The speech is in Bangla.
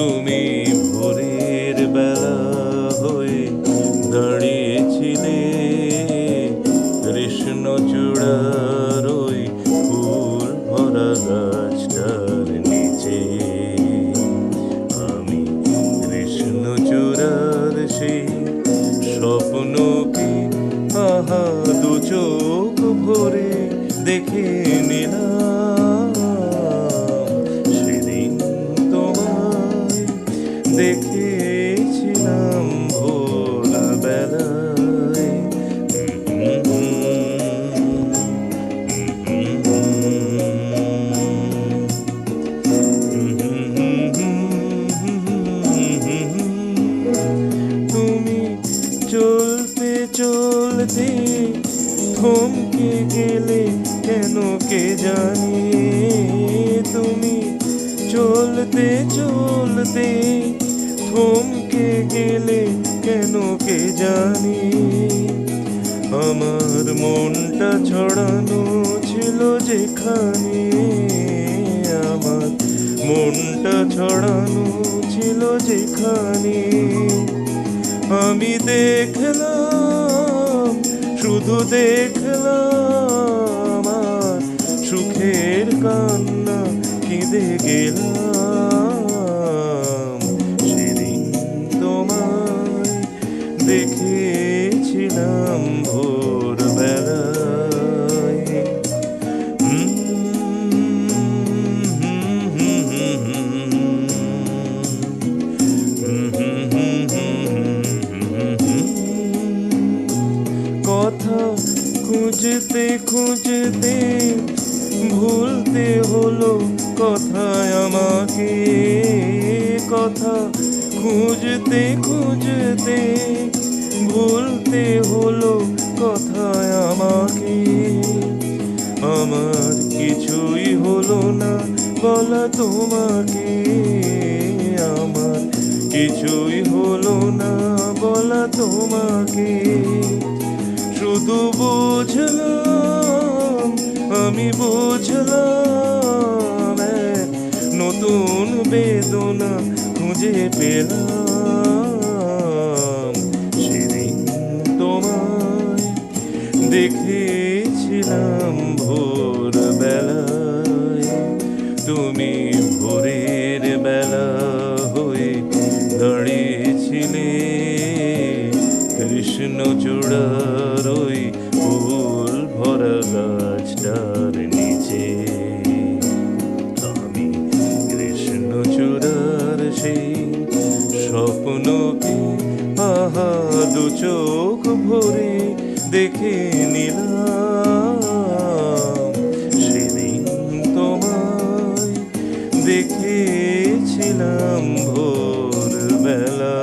তুমি ভোরের বেলা হয়ে দাঁড়িয়েছিলে কৃষ্ণচূড়ার ওই ফুল ভরা গাছটার নিচে। আমি কৃষ্ণচূড়ার সেই স্বপ্নকে আহা দু চোখ ভরে দেখে নিলাম। সেদিন তোমায় দেখেছিলাম ভোরবেলায়। তুমি চলতে চলতে থমকে গেলে কেন কে জানি। তুমি চলতে চলতে থমকে গেলে কেন কে জানি। আমার মনটা ছড়ানো ছিল যেখানে, আমার মনটা ছড়ানো ছিল যেখানে। আমি দেখলাম, শুধু দেখলাম, আর সুখের কান্না কেঁদে গেলাম। সেদিন তোমায় দেখেছিলাম ভোরবেলায়। কথা খুঁজতে খুঁজতে ভুলতে হলো কথায় আমাকে। কথা খুঁজতে খুঁজতে ভুলতে হলো কথায় আমাকে। আমার কিছুই হলো না বলা তোমাকে, আমার কিছুই হলো না বলা তোমাকে। শুধু বুঝলাম, আমি বুঝলাম, এক নতুন বেদনা খুঁজে পেলাম। সেদিন তোমায় দেখেছিলাম ভোরবেলায়। তুমি ভোরের বেলা হয়ে দাঁড়িয়েছিলে কৃষ্ণচূড়ার ওই ফুল ভরা গাছটার নিচে। আমি কৃষ্ণচূড়ার সেই স্বপ্নকে আহা দু চোখ ভরে দেখে নিলাম। সেদিন তোমায় দেখেছিলাম ভোরবেলা।